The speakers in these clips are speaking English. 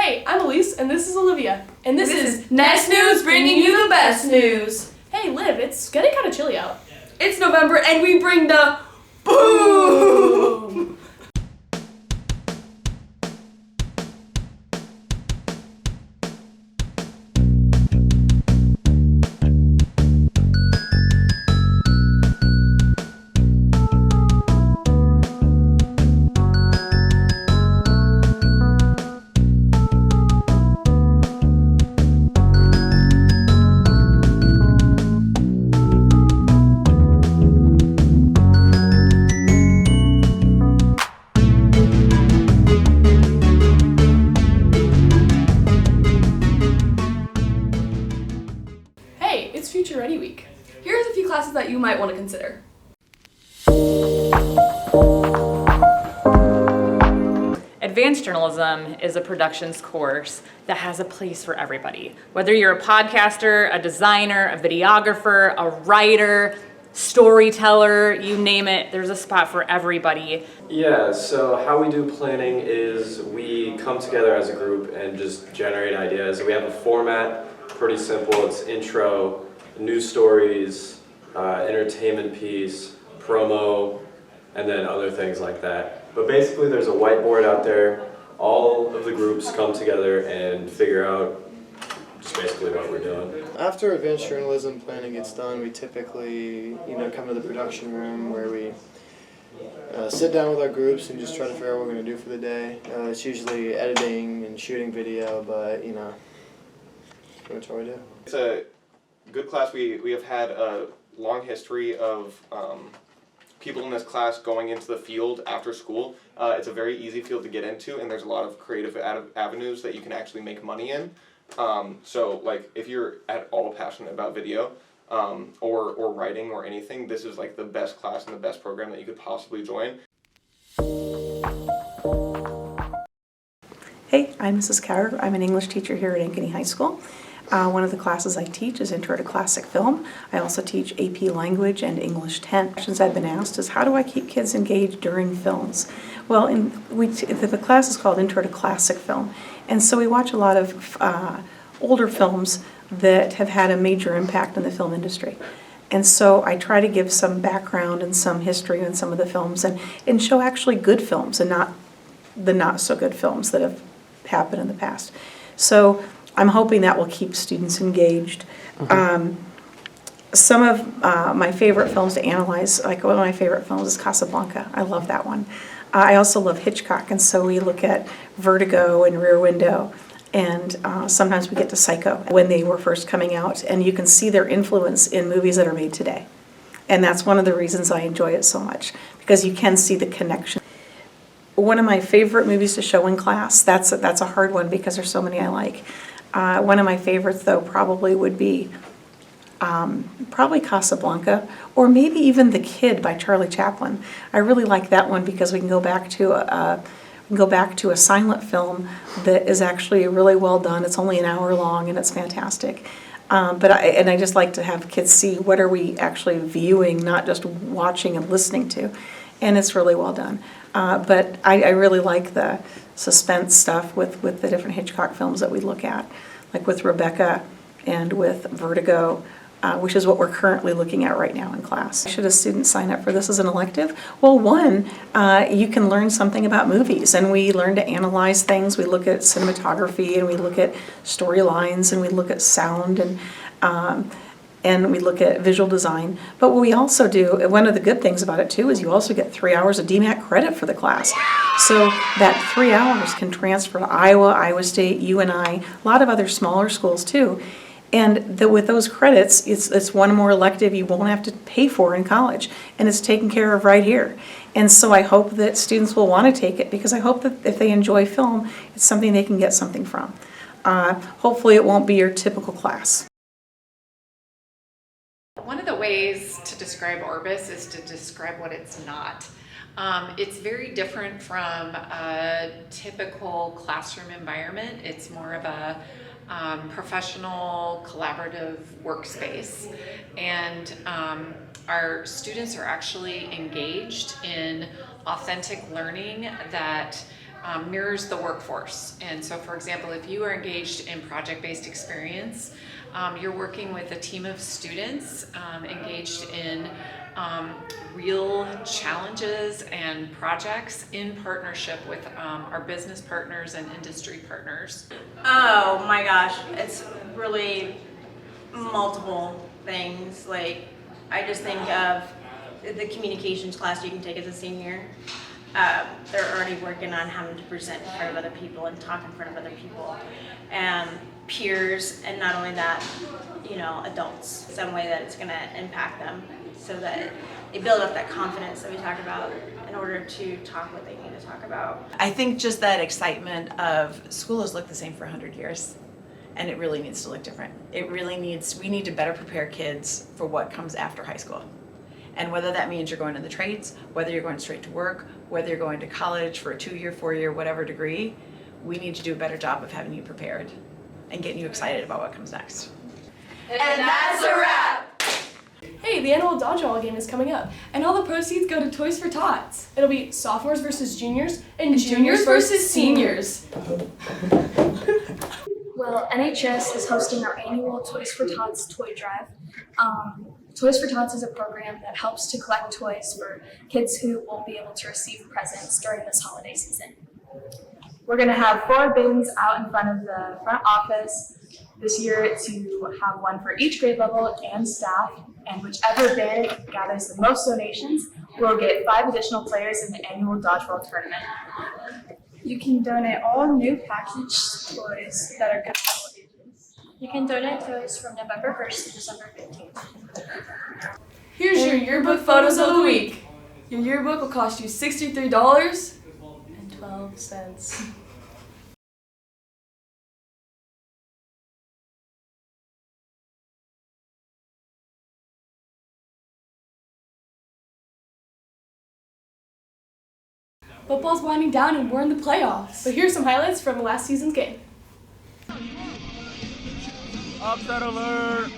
Hey, I'm Elise, and this is Olivia. And this is Nest News, bringing you the best news. Hey, Liv, it's getting kind of chilly out. It's November, and we bring the boom! Hey, it's Future Ready Week. Here's a few classes that you might want to consider. Advanced Journalism is a productions course that has a place for everybody. Whether you're a podcaster, a designer, a videographer, a writer, storyteller, you name it, there's a spot for everybody. Yeah, so how we do planning is we come together as a group and just generate ideas. We have a format, pretty simple. It's intro, news stories, entertainment piece, promo, and then other things like that. But basically there's a whiteboard out there. All of the groups come together and figure out just basically what we're doing. After advanced journalism planning gets done, we typically, come to the production room where we sit down with our groups and just try to figure out what we're going to do for the day. It's usually editing and shooting video, but pretty much all we do. It's a good class. We have had a long history of people in this class going into the field after school. It's a very easy field to get into, and there's a lot of creative avenues that you can actually make money in. So like if you're at all passionate about video or writing or anything, this is like the best class and the best program that you could possibly join. Hey, I'm Mrs. Carter. I'm an English teacher here at Ankeny High School. One of the classes I teach is Intro to Classic Film. I also teach AP Language and English 10. Questions I've been asked is, how do I keep kids engaged during films? Well, the class is called Intro to Classic Film, and so we watch a lot of older films that have had a major impact on the film industry. And so I try to give some background and some history on some of the films and show actually good films and not the not so good films that have happened in the past. So I'm hoping that will keep students engaged. Some of my favorite films to analyze, like one of my favorite films is Casablanca. I love that one. I also love Hitchcock, and so we look at Vertigo and Rear Window, and sometimes we get to Psycho when they were first coming out, and you can see their influence in movies that are made today. And that's one of the reasons I enjoy it so much, because you can see the connection. One of my favorite movies to show in class, that's a hard one because there's so many I like. One of my favorites, though, probably would be probably Casablanca, or maybe even The Kid by Charlie Chaplin. I really like that one because we can go back to a silent film that is actually really well done. It's only an hour long and it's fantastic. But I just like to have kids see what are we actually viewing, not just watching and listening to, and it's really well done. But I really like the suspense stuff with the different Hitchcock films that we look at, like with Rebecca and with Vertigo, which is what we're currently looking at right now in class. Should a student sign up for this as an elective? Well, one, you can learn something about movies, and we learn to analyze things. We look at cinematography, and we look at storylines, and we look at sound, and we look at visual design. But what we also do, one of the good things about it too, is you also get 3 hours of DMAT credit for the class. So that 3 hours can transfer to Iowa, Iowa State, UNI, a lot of other smaller schools too. And with those credits, it's one more elective you won't have to pay for in college, and it's taken care of right here. And so I hope that students will want to take it, because I hope that if they enjoy film, it's something they can get something from. Hopefully it won't be your typical class. One of the ways to describe Orbis is to describe what it's not. It's very different from a typical classroom environment. It's more of a professional, collaborative workspace. And our students are actually engaged in authentic learning that mirrors the workforce. And so, for example, if you are engaged in project-based experience, you're working with a team of students engaged in real challenges and projects in partnership with our business partners and industry partners. Oh my gosh, it's really multiple things. Like, I just think of the communications class you can take as a senior. They're already working on having to present in front of other people and talk in front of other people. And peers, and not only that, adults, some way that it's going to impact them so that they build up that confidence that we talk about in order to talk what they need to talk about. I think just that excitement of school has looked the same for 100 years, and it really needs to look different. We need to better prepare kids for what comes after high school. And whether that means you're going to the trades, whether you're going straight to work, whether you're going to college for a 2-year, 4-year, whatever degree, we need to do a better job of having you prepared and getting you excited about what comes next. And that's a wrap! Hey, the annual dodgeball game is coming up, and all the proceeds go to Toys for Tots. It'll be sophomores versus juniors, and juniors versus seniors. Well, NHS is hosting our annual Toys for Tots toy drive. Toys for Tots is a program that helps to collect toys for kids who won't be able to receive presents during this holiday season. We're going to have 4 bins out in front of the front office this year to have one for each grade level and staff, and whichever bin gathers the most donations will get 5 additional players in the annual dodgeball tournament. You can donate all new packaged toys that are good for ages. You can donate toys from November 1st to December 15th. Here's your yearbook photos of the week. Your yearbook will cost you $63.12. Football's winding down and we're in the playoffs. But here's some highlights from last season's game. Upset alert!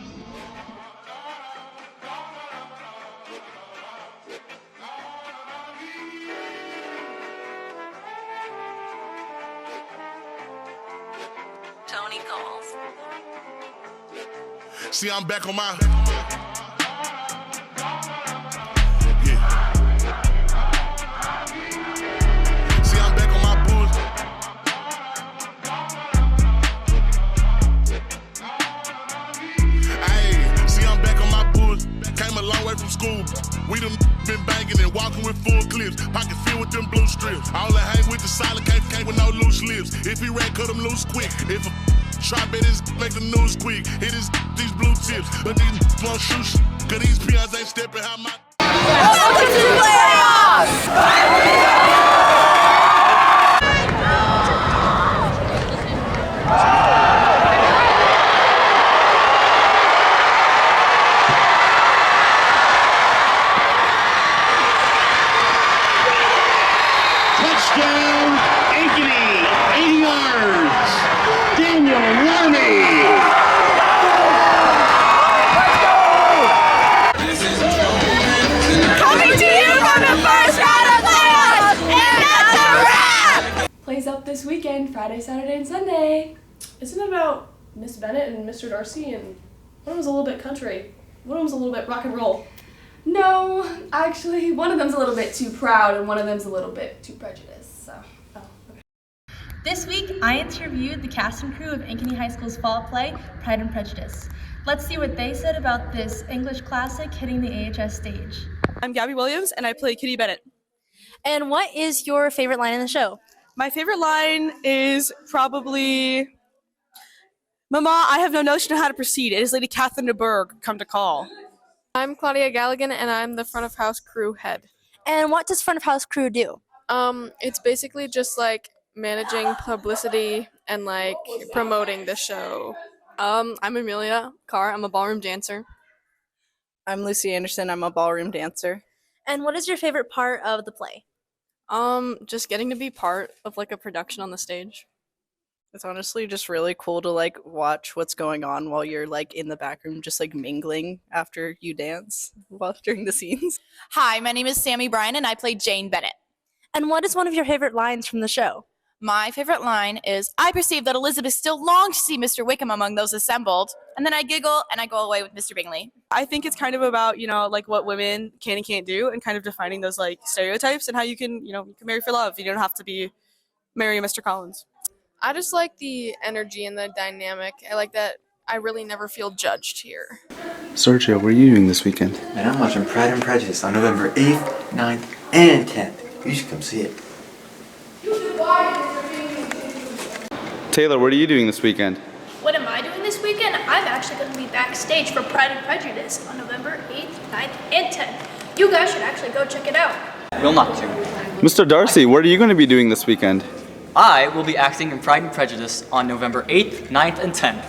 Tony calls. See, I'm back on my... From school, we done been banging and walking with full clips, pocket filled with them blue strips. All I hang with the solid came with no loose lips. If he ran, cut him loose quick. If a try bet his make the news quick, hit his these blue tips, but these won't shoot shit, cause these peons ain't stepping how my. Welcome to the playoffs! Touchdown, Ankeny, 80 yards, Daniel Larney. Coming to you from the first round of playoffs, and that's a wrap! Plays up this weekend, Friday, Saturday, and Sunday. Isn't it about Miss Bennett and Mr. Darcy, and one of them's a little bit country, one of them's a little bit rock and roll? No, actually, one of them's a little bit too proud and one of them's a little bit too prejudiced, so. Oh, okay. This week, I interviewed the cast and crew of Ankeny High School's fall play, Pride and Prejudice. Let's see what they said about this English classic hitting the AHS stage. I'm Gabby Williams, and I play Kitty Bennett. And what is your favorite line in the show? My favorite line is probably, "Mama, I have no notion of how to proceed. It is Lady Catherine de Bourgh come to call." I'm Claudia Galligan, and I'm the front of house crew head. And what does front of house crew do? It's basically just like managing publicity and like promoting the show. I'm Amelia Carr. I'm a ballroom dancer. I'm Lucy Anderson. I'm a ballroom dancer. And what is your favorite part of the play? Just getting to be part of like a production on the stage. It's honestly just really cool to like watch what's going on while you're like in the back room, just like mingling after you dance while during the scenes. Hi, my name is Sammy Bryan and I play Jane Bennett. And what is one of your favorite lines from the show? My favorite line is, I perceive that Elizabeth still longs to see Mr. Wickham among those assembled. And then I giggle and I go away with Mr. Bingley. I think it's kind of about, like what women can and can't do and kind of defining those like stereotypes and how you can marry for love. You don't have to marry Mr. Collins. I just like the energy and the dynamic. I like that I really never feel judged here. Sergio, what are you doing this weekend? Man, I'm watching Pride and Prejudice on November 8th, 9th, and 10th. You should come see it. Taylor, what are you doing this weekend? What am I doing this weekend? I'm actually going to be backstage for Pride and Prejudice on November 8th, 9th, and 10th. You guys should actually go check it out. Will not to. Mr. Darcy, what are you going to be doing this weekend? I will be acting in Pride and Prejudice on November 8th, 9th, and 10th.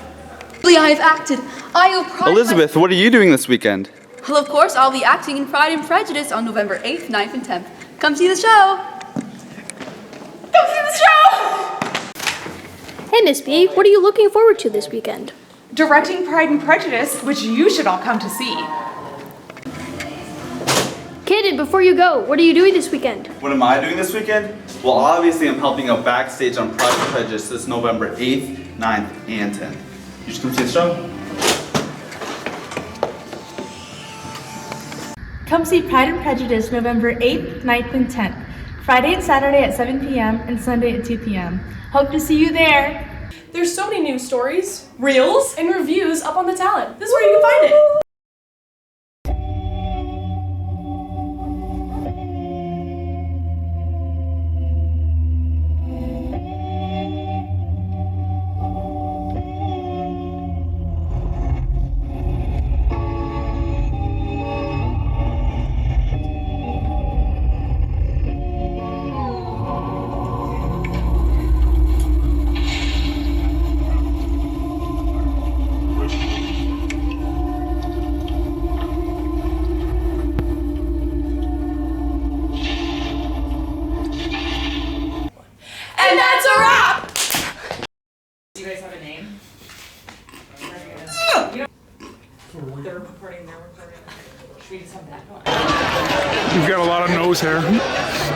I have acted. I will Pride Elizabeth, what are you doing this weekend? Well, of course, I'll be acting in Pride and Prejudice on November 8th, 9th, and 10th. Come see the show! Come see the show! Hey, Miss B, what are you looking forward to this weekend? Directing Pride and Prejudice, which you should all come to see. Kid, and before you go, what are you doing this weekend? What am I doing this weekend? Well, obviously I'm helping out backstage on Pride and Prejudice this November 8th, 9th, and 10th. You should come see the show. Come see Pride and Prejudice November 8th, 9th, and 10th. Friday and Saturday at 7 p.m. and Sunday at 2 p.m. Hope to see you there. There's so many news stories, reels, and reviews up on the Talent. This is where you can find it. And that's a wrap! Do you guys have a name? They're recording. Should we just have that one? You've got a lot of nose hair.